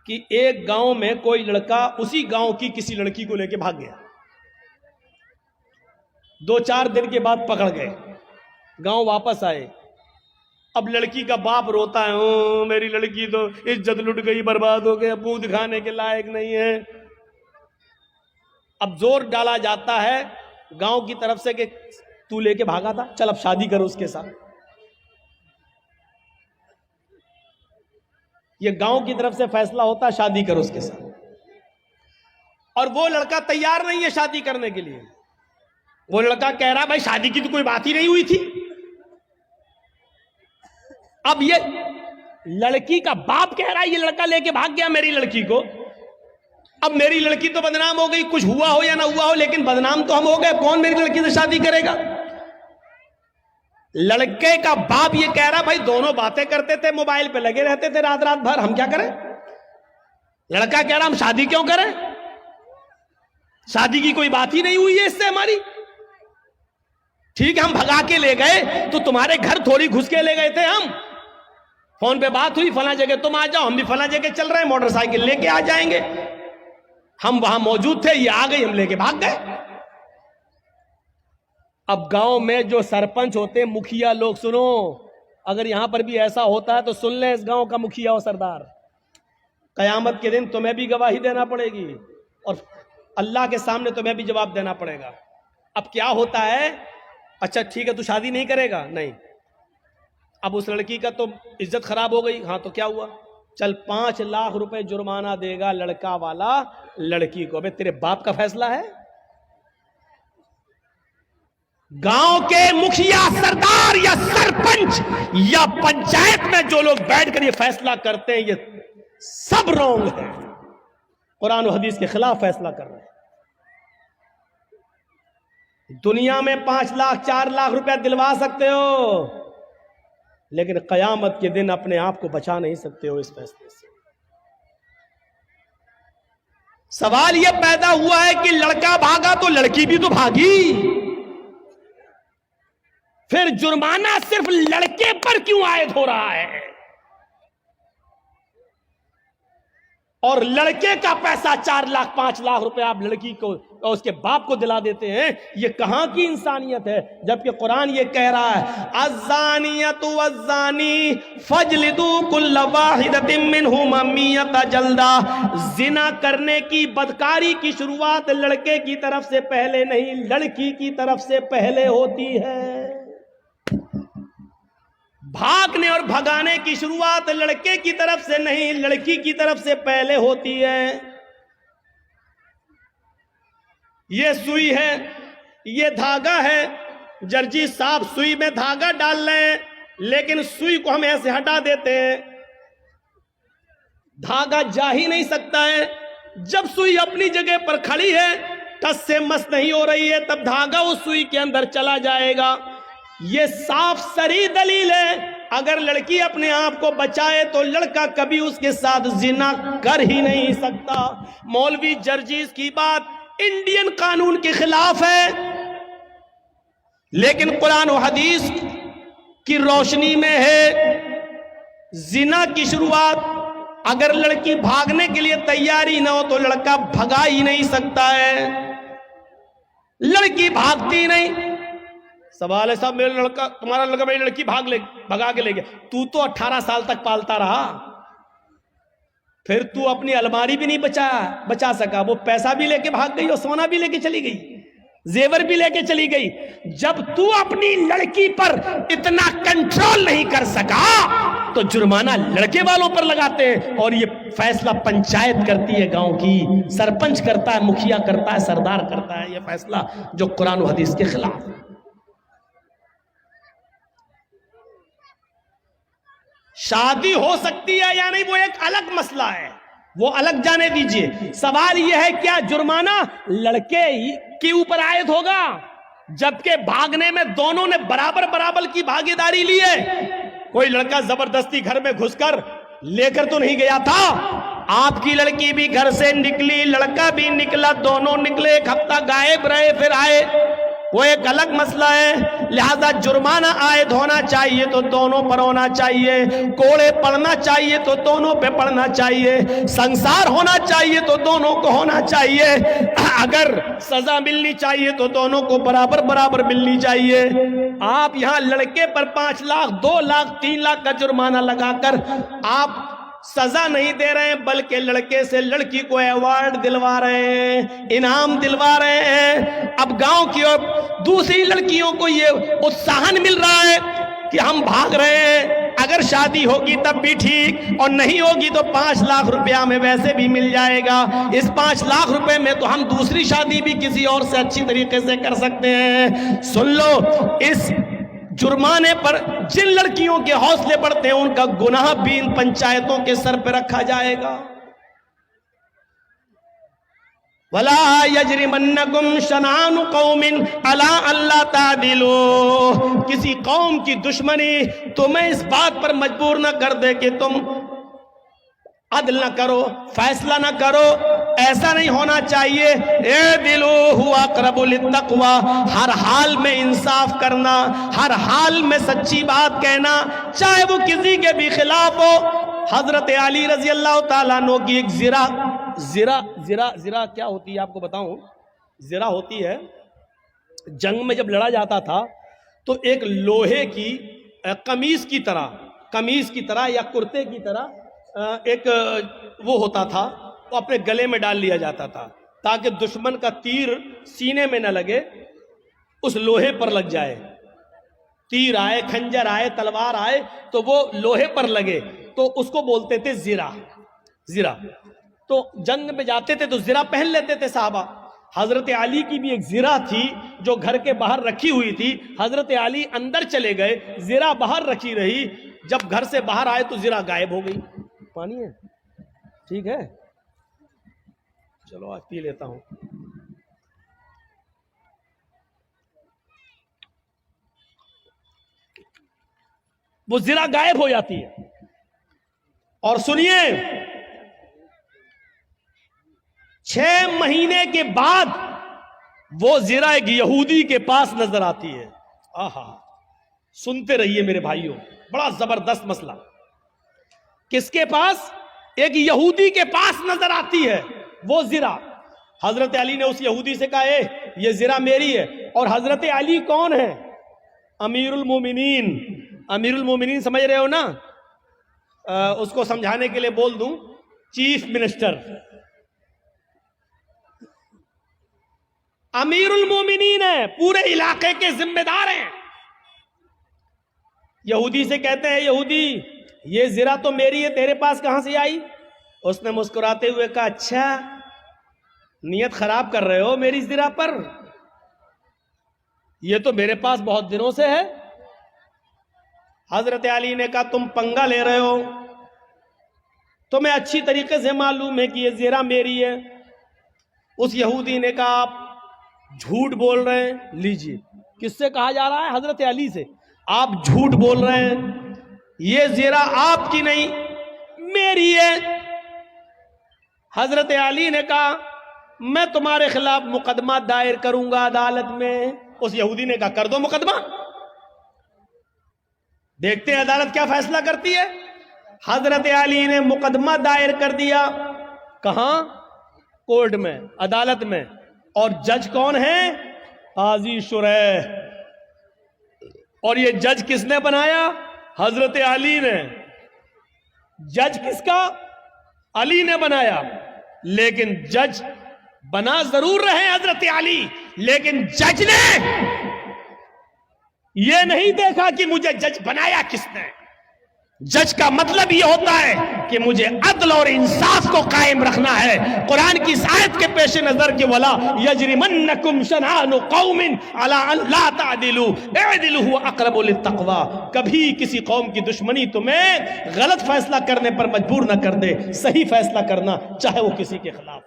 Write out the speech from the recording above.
کہ ایک گاؤں میں کوئی لڑکا اسی گاؤں کی کسی لڑکی کو لے کے بھاگ گیا. 2-4 دن کے بعد پکڑ گئے, گاؤں واپس آئے. اب لڑکی کا باپ روتا ہے, میری لڑکی تو عزت لٹ گئی, برباد ہو گیا, منہ دکھانے کے لائق نہیں ہے. اب زور ڈالا جاتا ہے گاؤں کی طرف سے کہ تو لے کے بھاگا تھا, چل اب شادی کرو اس کے ساتھ. یہ گاؤں کی طرف سے فیصلہ ہوتا ہے شادی کرو اس کے ساتھ, اور وہ لڑکا تیار نہیں ہے شادی کرنے کے لیے. وہ لڑکا کہہ رہا بھائی شادی کی تو کوئی بات ہی نہیں ہوئی تھی. اب یہ لڑکی کا باپ کہہ رہا ہے یہ لڑکا لے کے بھاگ گیا میری لڑکی کو, اب میری لڑکی تو بدنام ہو گئی, کچھ ہوا ہو یا نہ ہوا ہو لیکن بدنام تو ہم ہو گئے, کون میری لڑکی سے شادی کرے گا؟ لڑکے کا باپ یہ کہہ رہا بھائی دونوں باتیں کرتے تھے, موبائل پہ لگے رہتے تھے رات رات بھر, ہم کیا کریں؟ لڑکا کہہ رہا ہم شادی کیوں کریں, شادی کی کوئی بات ہی نہیں ہوئی ہے اس سے ہماری. ٹھیک ہے ہم بھگا کے لے گئے تو تمہارے گھر تھوڑی گھس کے لے گئے تھے ہم, فون پہ بات ہوئی فلاں جگہ تم آ جاؤ, ہم بھی فلاں جگہ چل رہے ہیں, موٹر سائیکل لے کے آ جائیں گے. ہم وہاں موجود تھے, یہ آ گئی, ہم لے کے بھاگ گئے. اب گاؤں میں جو سرپنچ ہوتے ہیں, مکھیا لوگ, سنو, اگر یہاں پر بھی ایسا ہوتا ہے تو سن لیں اس گاؤں کا مکھیا اور سردار, قیامت کے دن تمہیں بھی گواہی دینا پڑے گی اور اللہ کے سامنے تمہیں بھی جواب دینا پڑے گا. اب کیا ہوتا ہے, اچھا ٹھیک ہے تو شادی نہیں کرے گا, نہیں, اب اس لڑکی کا تو عزت خراب ہو گئی, ہاں تو کیا ہوا, چل 5 لاکھ روپے جرمانہ دے گا لڑکا والا لڑکی کو. ابے تیرے باپ کا فیصلہ ہے؟ گاؤں کے مکھیا, سردار یا سرپنچ یا پنچایت میں جو لوگ بیٹھ کر یہ فیصلہ کرتے ہیں یہ سب رونگ ہے, قرآن و حدیث کے خلاف فیصلہ کر رہے ہیں. دنیا میں 5 لاکھ 4 لاکھ روپے دلوا سکتے ہو لیکن قیامت کے دن اپنے آپ کو بچا نہیں سکتے ہو اس فیصلے سے. سوال یہ پیدا ہوا ہے کہ لڑکا بھاگا تو لڑکی بھی تو بھاگی, پھر جرمانہ صرف لڑکے پر کیوں عائد ہو رہا ہے, اور لڑکے کا پیسہ 4 لاکھ 5 لاکھ روپے آپ لڑکی کو اور اس کے باپ کو دلا دیتے ہیں؟ یہ کہاں کی انسانیت ہے؟ جبکہ قرآن یہ کہہ رہا ہے الزانیۃ والزانی فاجلدوا کل واحدۃ منہما 100 جلدہ. زنا کرنے کی, بدکاری کی شروعات لڑکے کی طرف سے پہلے نہیں, لڑکی کی طرف سے پہلے ہوتی ہے. بھاگنے اور بھگانے کی شروعات لڑکے کی طرف سے نہیں, لڑکی کی طرف سے پہلے ہوتی ہے. یہ سوئی ہے, یہ دھاگا ہے, جرجی صاحب سوئی میں دھاگا ڈال رہے ہیں لیکن سوئی کو ہم ایسے ہٹا دیتے ہیں, دھاگا جا ہی نہیں سکتا ہے. جب سوئی اپنی جگہ پر کھڑی ہے, ٹس سے مس نہیں ہو رہی ہے, تب دھاگا اس سوئی کے اندر چلا جائے گا. یہ صاف صریح دلیل ہے, اگر لڑکی اپنے آپ کو بچائے تو لڑکا کبھی اس کے ساتھ زنا کر ہی نہیں سکتا. مولوی جرجیز کی بات انڈین قانون کے خلاف ہے لیکن قرآن و حدیث کی روشنی میں ہے. زنا کی شروعات اگر لڑکی بھاگنے کے لیے تیاری نہ ہو تو لڑکا بھگا ہی نہیں سکتا ہے, لڑکی بھاگتی نہیں. سوال ہے صاحب میرا لڑکا, تمہارا لڑکا میری لڑکی بھگا کے لے گیا, تو 18 سال تک پالتا رہا, پھر تو اپنی الماری بھی نہیں بچا سکا, وہ پیسہ بھی لے کے بھاگ گئی اور سونا بھی لے کے چلی گئی, زیور بھی لے کے چلی گئی. جب تو اپنی لڑکی پر اتنا کنٹرول نہیں کر سکا تو جرمانہ لڑکے والوں پر لگاتے ہیں, اور یہ فیصلہ پنچایت کرتی ہے, گاؤں کی سرپنچ کرتا ہے, مکھیا کرتا ہے, سردار کرتا ہے, یہ فیصلہ جو قرآن و حدیث کے خلاف ہے. شادی ہو سکتی ہے یا نہیں وہ ایک الگ مسئلہ ہے, وہ الگ جانے دیجئے. سوال یہ ہے کیا جرمانہ لڑکے کے اوپر عائد ہوگا جبکہ بھاگنے میں دونوں نے برابر کی بھاگیداری لی ہے؟ کوئی لڑکا زبردستی گھر میں گھس کر لے کر تو نہیں گیا تھا, آپ کی لڑکی بھی گھر سے نکلی, لڑکا بھی نکلا, دونوں نکلے, 1 ہفتہ غائب رہے, پھر آئے. وہ ایک الگ مسئلہ ہے. لہذا جرمانہ عائد ہونا چاہیے تو دونوں پر ہونا چاہیے, کوڑے پڑنا چاہیے تو دونوں پہ پڑنا چاہیے, سنسار ہونا چاہیے تو دونوں کو ہونا چاہیے, اگر سزا ملنی چاہیے تو دونوں کو برابر برابر ملنی چاہیے. آپ یہاں لڑکے پر 5 لاکھ 2 لاکھ 3 لاکھ کا جرمانہ لگا کر آپ سزا نہیں دے رہے ہیں, بلکہ لڑکے سے لڑکی کو ایوارڈ دلوا رہے ہیں, انعام دلوا رہے ہیں. اب گاؤں کی اور دوسری لڑکیوں کو یہ اتساہن مل رہا ہے کہ ہم بھاگ رہے ہیں, اگر شادی ہوگی تب بھی ٹھیک, اور نہیں ہوگی تو 5 لاکھ روپیہ ہمیں ویسے بھی مل جائے گا. اس 5 لاکھ روپے میں تو ہم دوسری شادی بھی کسی اور سے اچھی طریقے سے کر سکتے ہیں. سن لو, اس جرمانے پر جن لڑکیوں کے حوصلے بڑھتے ہیں ان کا گناہ بھی ان پنچایتوں کے سر پہ رکھا جائے گا. وَلَا يَجْرِمَنَّكُمْ شَنَآنُ قَوْمٍ عَلَىٰ أَلَّا تَعْدِلُوا, کسی قوم کی دشمنی تمہیں اس بات پر مجبور نہ کر دے کہ تم عدل نہ کرو, فیصلہ نہ کرو. ایسا نہیں ہونا چاہیے. اعدلوا هو اقرب للتقوى, ہر حال میں انصاف کرنا, ہر حال میں سچی بات کہنا, چاہے وہ کسی کے بھی خلاف ہو. حضرت علی رضی اللہ تعالیٰ عنہ کی ایک زرہ کیا ہوتی ہے آپ کو بتاؤں. زرہ ہوتی ہے, جنگ میں جب لڑا جاتا تھا تو ایک لوہے کی قمیص کی طرح یا کرتے کی طرح ایک وہ ہوتا تھا, وہ اپنے گلے میں ڈال لیا جاتا تھا تاکہ دشمن کا تیر سینے میں نہ لگے, اس لوہے پر لگ جائے. تیر آئے, کھنجر آئے, تلوار آئے تو وہ لوہے پر لگے, تو اس کو بولتے تھے زرہ. تو جنگ میں جاتے تھے تو زرہ پہن لیتے تھے صحابہ. حضرت علی کی بھی ایک زرہ تھی جو گھر کے باہر رکھی ہوئی تھی. حضرت علی اندر چلے گئے, زرہ باہر رکھی رہی, جب گھر سے باہر آئے تو زرہ غائب ہو گئی. پانی ہے, ٹھیک ہے, چلو آج پی لیتا ہوں. وہ زرہ غائب ہو جاتی ہے. اور سنیے, 6 مہینے کے بعد وہ زرہ ایک یہودی کے پاس نظر آتی ہے. آہا, سنتے رہیے میرے بھائیوں, بڑا زبردست مسئلہ. کس کے پاس؟ ایک یہودی کے پاس نظر آتی ہے وہ زرہ. حضرت علی نے اس یہودی سے کہا, یہ زرہ میری ہے. اور حضرت علی کون ہے؟ امیر المومنین. امیر المومنین سمجھ رہے ہو نا, اس کو سمجھانے کے لیے بول دوں, چیف منسٹر. امیر المومنین ہے, پورے علاقے کے ذمہ دار ہیں. یہودی سے کہتے ہیں, یہودی یہ زرہ تو میری ہے, تیرے پاس کہاں سے آئی؟ اس نے مسکراتے ہوئے کہا, اچھا نیت خراب کر رہے ہو میری زرہ پر, یہ تو میرے پاس بہت دنوں سے ہے. حضرت علی نے کہا, تم پنگا لے رہے ہو, تمہیں اچھی طریقے سے معلوم ہے کہ یہ زرہ میری ہے. اس یہودی نے کہا, آپ جھوٹ بول رہے ہیں. لیجئے, کس سے کہا جا رہا ہے؟ حضرت علی سے. آپ جھوٹ بول رہے ہیں, یہ زرہ آپ کی نہیں میری ہے. حضرت علی نے کہا, میں تمہارے خلاف مقدمہ دائر کروں گا عدالت میں. اس یہودی نے کہا, کر دو مقدمہ, دیکھتے ہیں عدالت کیا فیصلہ کرتی ہے. حضرت علی نے مقدمہ دائر کر دیا. کہاں؟ کورٹ میں, عدالت میں. اور جج کون ہے؟ قاضی شریح. اور یہ جج کس نے بنایا؟ حضرت علی نے. جج کس کا؟ علی نے بنایا. لیکن جج بنا ضرور رہے حضرت علی, لیکن جج نے یہ نہیں دیکھا کہ مجھے جج بنایا کس نے. جج کا مطلب یہ ہوتا ہے کہ مجھے عدل اور انصاف کو قائم رکھنا ہے. قرآن کی اس آیت کے پیش نظر کہ وَلَا يَجْرِمَنَّكُمْ شَنَآنُ قَوْمٍ عَلَىٰ أَن لَا تَعْدِلُوا اعْدِلُوا هُوَ أَقْرَبُ لِلتَّقْوَىٰ. کبھی کسی قوم کی دشمنی تمہیں غلط فیصلہ کرنے پر مجبور نہ کر دے. صحیح فیصلہ کرنا, چاہے وہ کسی کے خلاف.